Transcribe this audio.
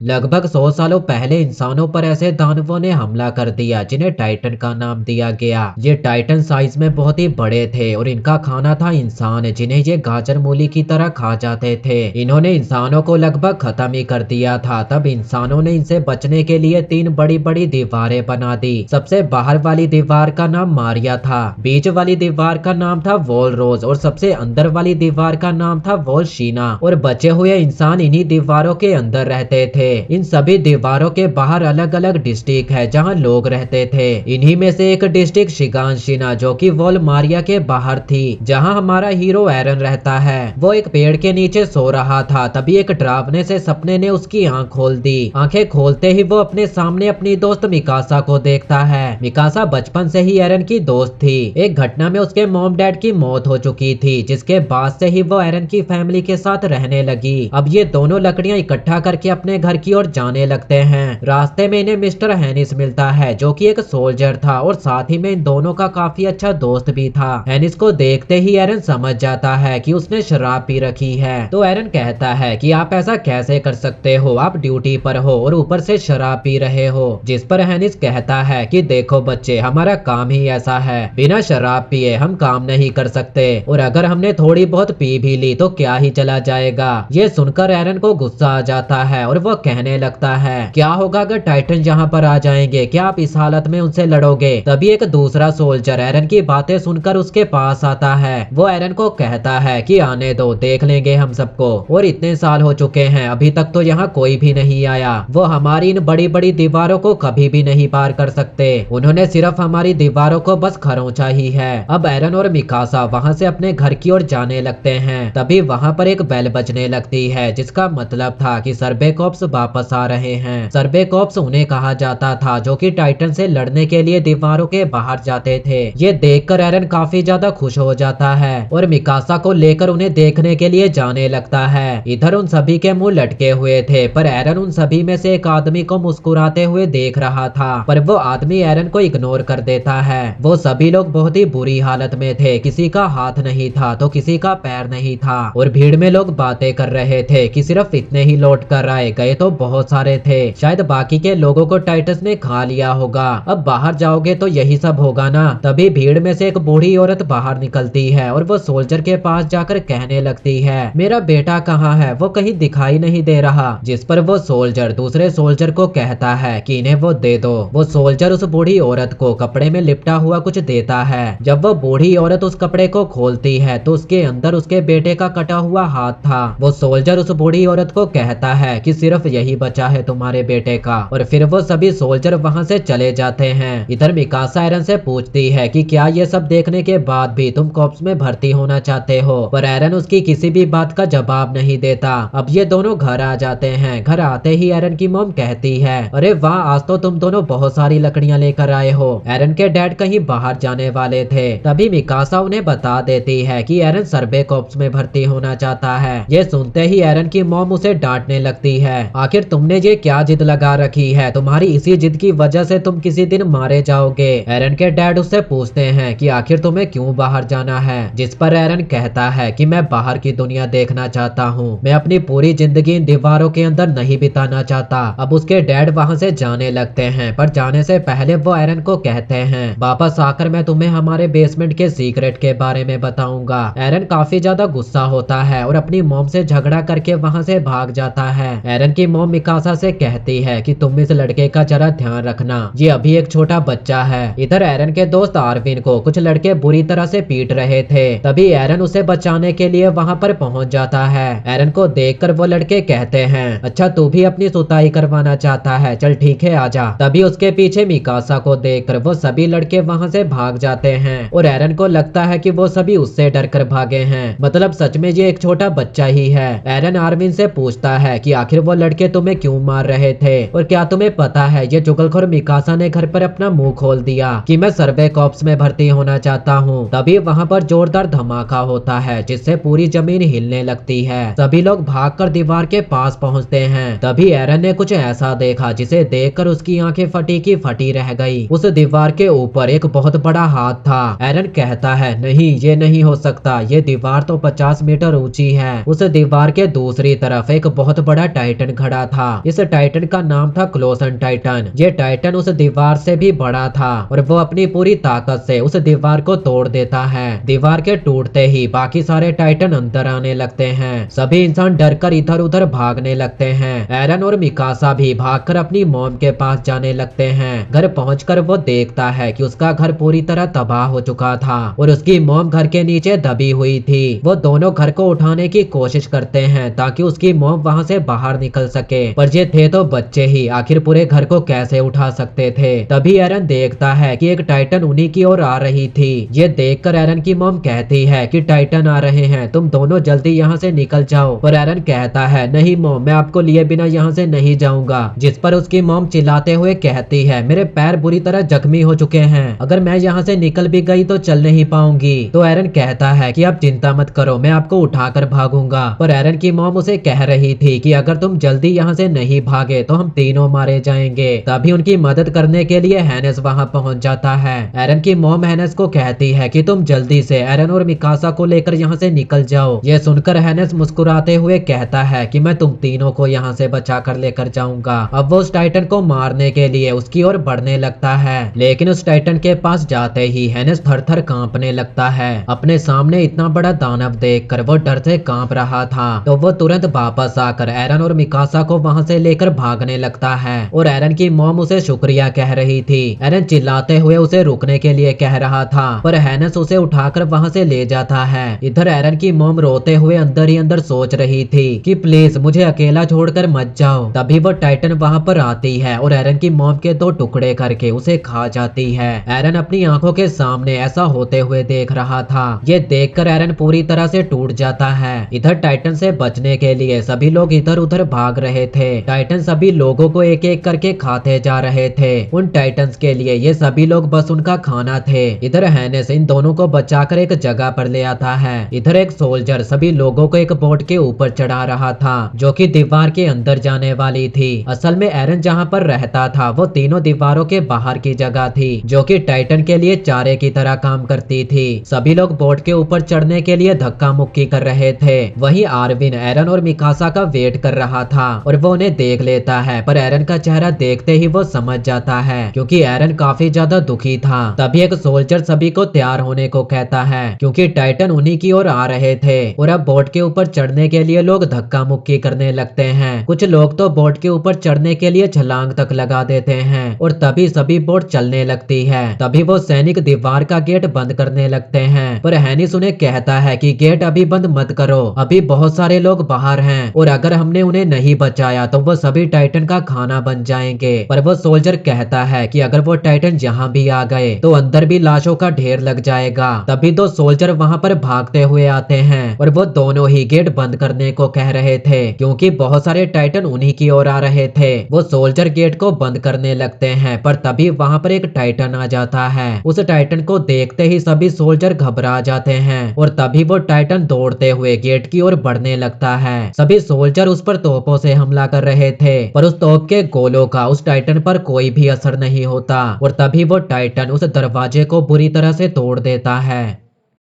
लगभग 100 सालों पहले इंसानों पर ऐसे दानवों ने हमला कर दिया जिन्हें टाइटन का नाम दिया गया। ये टाइटन साइज में बहुत ही बड़े थे और इनका खाना था इंसान, जिन्हें ये गाजर मूली की तरह खा जाते थे। इन्होंने इंसानों को लगभग खत्म ही कर दिया था। तब इंसानों ने इनसे बचने के लिए 3 बड़ी बड़ी दीवारें बना दी। सबसे बाहर वाली दीवार का नाम मारिया था, बीच वाली दीवार का नाम था वॉल रोज और सबसे अंदर वाली दीवार का नाम था वॉल शीना। और बचे हुए इंसान इन्हीं दीवारों के अंदर रहते थे। इन सभी दीवारों के बाहर अलग अलग डिस्ट्रिक्ट है जहां लोग रहते थे। इन्हीं में से एक डिस्ट्रिक्ट शिगानशिना, जो कि वॉल मारिया के बाहर थी, जहां हमारा हीरो एरन रहता है। वो एक पेड़ के नीचे सो रहा था। तभी एक डरावने से सपने ने उसकी आंख खोल दी। आंखें खोलते ही वो अपने सामने अपनी दोस्त मिकासा को देखता है। मिकासा बचपन से ही एरन की दोस्त थी। एक घटना में उसके मॉम डैड की मौत हो चुकी थी, जिसके बाद से ही वो एरन की फैमिली के साथ रहने लगी। अब ये दोनों लकड़ियां इकट्ठा करके अपने घर की ओर जाने लगते हैं। रास्ते में इन्हें मिस्टर हैनिस मिलता है, जो कि एक सोल्जर था और साथ ही में इन दोनों का काफी अच्छा दोस्त भी था। हैनिस को देखते ही एरन समझ जाता है कि उसने शराब पी रखी है। तो एरन कहता है कि आप ऐसा कैसे कर सकते हो, आप ड्यूटी पर हो और ऊपर से शराब पी रहे हो। जिस पर हैनिस कहता है कि देखो बच्चे, हमारा काम ही ऐसा है, बिना शराब पिए हम काम नहीं कर सकते, और अगर हमने थोड़ी बहुत पी भी ली तो क्या ही चला जाएगा। ये सुनकर एरन को गुस्सा आ जाता है और वो कहने लगता है, क्या होगा अगर टाइटन यहाँ पर आ जाएंगे, क्या आप इस हालत में उनसे लड़ोगे। तभी एक दूसरा सोल्जर एरन की बातें सुनकर उसके पास आता है। वो एरन को कहता है कि आने दो, देख लेंगे हम सबको, और इतने साल हो चुके हैं अभी तक तो यहाँ कोई भी नहीं आया। वो हमारी इन बड़ी बड़ी दीवारों को कभी भी नहीं पार कर सकते, उन्होंने सिर्फ हमारी दीवारों को बस खरोंचा ही है। अब एरन और मिकासा वहाँ से अपने घर की ओर जाने लगते हैं। तभी वहाँ पर एक बेल बजने लगती है, जिसका मतलब था कि सर्बेकॉप्स वापस आ रहे हैं। सर्बेकॉप्स उन्हें कहा जाता था जो कि टाइटन से लड़ने के लिए दीवारों के बाहर जाते थे। ये देखकर एरन काफी ज्यादा खुश हो जाता है और मिकासा को लेकर उन्हें देखने के लिए जाने लगता है। इधर उन सभी के मुंह लटके हुए थे, पर एरन उन सभी में से एक आदमी को मुस्कुराते हुए देख रहा था, पर वो आदमी एरन को इग्नोर कर देता है। वो सभी लोग बहुत ही बुरी हालत में थे, किसी का हाथ नहीं था तो किसी का पैर नहीं था, और भीड़ में लोग बातें कर रहे थे कि सिर्फ इतने ही लौट कर आए, गए तो बहुत सारे थे, शायद बाकी के लोगों को टाइटस ने खा लिया होगा। अब बाहर जाओगे तो यही सब होगा ना। तभी भीड़ में से एक बूढ़ी औरत बाहर निकलती है और वो सोल्जर के पास जाकर कहने लगती है, मेरा बेटा कहाँ है, वो कहीं दिखाई नहीं दे रहा। जिस पर वो सोल्जर दूसरे सोल्जर को कहता है कि इन्हें वो दे दो। वो सोल्जर उस बूढ़ी औरत को कपड़े में लिपटा हुआ कुछ देता है। जब वो बूढ़ी औरत उस कपड़े को खोलती है तो उसके अंदर उसके बेटे का कटा हुआ हाथ था। वो सोल्जर उस बूढ़ी औरत को कहता है कि सिर्फ यही बचा है तुम्हारे बेटे का, और फिर वो सभी सोल्जर वहाँ से चले जाते हैं। इधर मिकासा एरन से पूछती है कि क्या ये सब देखने के बाद भी तुम कॉप्स में भर्ती होना चाहते हो, पर एरन उसकी किसी भी बात का जवाब नहीं देता। अब ये दोनों घर आ जाते हैं। घर आते ही एरन की मॉम कहती है, अरे वाह, आज तो तुम दोनों बहुत सारी लकड़ियां लेकर आए हो। एरन के डैड कहीं बाहर जाने वाले थे। तभी मिकासा उन्हें बता देती है कि एरन सर्वे कॉप्स में भर्ती होना चाहता है। ये सुनते ही एरन की मॉम उसे डांटने लगती है, आखिर तुमने ये क्या जिद लगा रखी है, तुम्हारी इसी जिद की वजह से तुम किसी दिन मारे जाओगे। एरन के डैड उससे पूछते हैं कि आखिर तुम्हें क्यों बाहर जाना है। जिस पर एरन कहता है कि मैं बाहर की दुनिया देखना चाहता हूँ, मैं अपनी पूरी जिंदगी इन दीवारों के अंदर नहीं बिताना चाहता। अब उसके डैड वहाँ से जाने लगते हैं, पर जाने से पहले वो एरन को कहते हैं, वापस आकर मैं तुम्हें हमारे बेसमेंट के सीक्रेट के बारे में बताऊंगा। एरन काफी ज्यादा गुस्सा होता है और अपनी मॉम से झगड़ा करके वहाँ से भाग जाता है। एरन की मॉम मिकासा से कहती है कि तुम इस लड़के का जरा ध्यान रखना, ये अभी एक छोटा बच्चा है। इधर एरन के दोस्त आर्विन को कुछ लड़के बुरी तरह से पीट रहे थे। तभी एरन उसे बचाने के लिए वहाँ पर पहुँच जाता है। एरन को देखकर वो लड़के कहते हैं, अच्छा तू भी अपनी सुताई करवाना चाहता है, चल ठीक है आजा। तभी उसके पीछे मिकासा को देखकर वो सभी लड़के वहाँ से भाग जाते हैं और एरन को लगता है कि वो सभी उससे डर कर भागे हैं, मतलब सच में ये एक छोटा बच्चा ही है। एरन आर्विन से पूछता है कि आखिर वो लड़के तुम्हें क्यों मार रहे थे, और क्या तुम्हें पता है ये चुगलखोर मिकासा ने घर पर अपना मुंह खोल दिया कि मैं सर्वे कॉप्स में भर्ती होना चाहता हूँ। तभी वहाँ पर जोरदार धमाका होता है, जिससे पूरी जमीन हिलने लगती है। सभी लोग भागकर दीवार के पास पहुँचते हैं। तभी एरन ने कुछ ऐसा देखा जिसे देखकर उसकी आंखें फटी की फटी रह गई। उस दीवार के ऊपर एक बहुत बड़ा हाथ था। एरन कहता है, नहीं ये नहीं हो सकता, ये दीवार तो 50 मीटर ऊंची है। उस दीवार के दूसरी तरफ एक बहुत बड़ा टाइटन खड़ा खड़ा था। इस टाइटन का नाम था क्लोसन टाइटन। ये टाइटन उस दीवार से भी बड़ा था और वो अपनी पूरी ताकत से उस दीवार को तोड़ देता है। दीवार के टूटते ही बाकी सारे टाइटन अंदर आने लगते हैं। सभी इंसान डर कर इधर उधर भागने लगते हैं। एरन और मिकासा भी भागकर अपनी मॉम के पास जाने लगते हैं। घर पहुंचकर वो देखता है कि उसका घर पूरी तरह तबाह हो चुका था और उसकी मॉम घर के नीचे दबी हुई थी। वो दोनों घर को उठाने की कोशिश करते हैं ताकि उसकी मॉम वहां से बाहर निकल सके, पर ये थे तो बच्चे ही, आखिर पूरे घर को कैसे उठा सकते थे। तभी एरन देखता है कि एक टाइटन उन्हीं की ओर आ रही थी। ये देखकर एरन की मॉम कहती है कि टाइटन आ रहे हैं, तुम दोनों जल्दी यहाँ से निकल जाओ। पर एरन कहता है नहीं मॉम, मैं आपको लिए बिना यहाँ से नहीं जाऊंगा। जिस पर उसकी मॉम चिल्लाते हुए कहती है मेरे पैर बुरी तरह जख्मी हो चुके हैं, अगर मैं यहाँ से निकल भी गई तो चल नहीं पाऊंगी। तो एरन कहता है कि आप चिंता मत करो, मैं आपको उठाकर भागूंगा। पर एरन की मॉम उसे कह रही थी कि अगर तुम जल्दी यहाँ से नहीं भागे तो हम तीनों मारे जाएंगे। तभी उनकी मदद करने के लिए हैनेस वहाँ पहुँच जाता है। एरन की मॉम हैनेस को कहती है कि तुम जल्दी से एरन और मिकासा को लेकर यहाँ से निकल जाओ। ये सुनकर हैनेस मुस्कुराते हुए कहता है कि मैं तुम तीनों को यहाँ से बचा कर लेकर जाऊंगा। अब वो उस टाइटन को मारने के लिए उसकी ओर बढ़ने लगता है, लेकिन उस टाइटन के पास जाते ही हैनेस थर थर कांपने लगता है। अपने सामने इतना बड़ा दानव देखकर वो डर से कांप रहा था। तो वो तुरंत वापस आकर एरन और मिकासा को वहां से लेकर भागने लगता है और एरन की मॉम उसे शुक्रिया कह रही थी। एरन चिल्लाते हुए उसे रुकने के लिए कह रहा था, पर हैनेस उसे उठाकर वहां से ले जाता है। इधर एरन की मॉम रोते हुए अंदर ही अंदर सोच रही थी कि प्लीज मुझे अकेला छोड़कर मत जाओ। तभी वो टाइटन वहां पर आती है और एरन की मॉम के दो टुकड़े करके उसे खा जाती है। एरन अपनी आंखों के सामने ऐसा होते हुए देख रहा था। ये देखकर एरन पूरी तरह से टूट जाता है। इधर टाइटन से बचने के लिए सभी लोग इधर उधर भाग रहे थे। टाइटन सभी लोगों को एक एक करके खाते जा रहे थे। उन टाइटन्स के लिए ये सभी लोग बस उनका खाना थे। इधर हैनेस इन दोनों को बचाकर एक जगह पर ले आता है। इधर एक सोल्जर सभी लोगों को एक बोट के ऊपर चढ़ा रहा था जो कि दीवार के अंदर जाने वाली थी। असल में एरन जहाँ पर रहता था वो तीनों दीवारों के बाहर की जगह थी जो कि टाइटन के लिए चारे की तरह काम करती थी। सभी लोग बोट के ऊपर चढ़ने के लिए धक्का मुक्की कर रहे थे। वहीं आरविन एरन और मिकासा का वेट कर रहा था और वो उन्हें देख लेता है, पर एरन का चेहरा देखते ही वो समझ जाता है क्योंकि एरन काफी ज्यादा दुखी था। तभी एक सोल्जर सभी को तैयार होने को कहता है क्योंकि टाइटन उन्हीं की ओर आ रहे थे और अब बोट के ऊपर चढ़ने के लिए लोग धक्का मुक्की करने लगते हैं। कुछ लोग तो बोट के ऊपर चढ़ने के लिए छलांग तक लगा देते हैं और तभी सभी बोट चलने लगती है। तभी वो सैनिक दीवार का गेट बंद करने लगते हैं, पर हैनिस उन्हें कहता है कि गेट अभी बंद मत करो, अभी बहुत सारे लोग बाहर हैं और अगर हमने उन्हें नहीं बचाया तो वो सभी टाइटन का खाना बन जाएंगे। पर वो सोल्जर कहता है कि अगर वो टाइटन यहाँ भी आ गए तो अंदर भी लाशों का ढेर लग जाएगा। तभी दो सोल्जर वहाँ पर भागते हुए आते हैं और वो दोनों ही गेट बंद करने को कह रहे थे क्योंकि बहुत सारे टाइटन उन्हीं की ओर आ रहे थे। वो सोल्जर गेट को बंद करने लगते हैं, पर तभी वहाँ पर एक टाइटन आ जाता है। उस टाइटन को देखते ही सभी सोल्जर घबरा जाते हैं और तभी वो टाइटन दौड़ते हुए गेट की ओर बढ़ने लगता है। सभी सोल्जर उस पर तोपों से हमला कर रहे थे, पर उस तोप के गोलों का उस टाइटन पर कोई भी असर नहीं होता और तभी वो टाइटन उस दरवाजे को बुरी तरह से तोड़ देता है।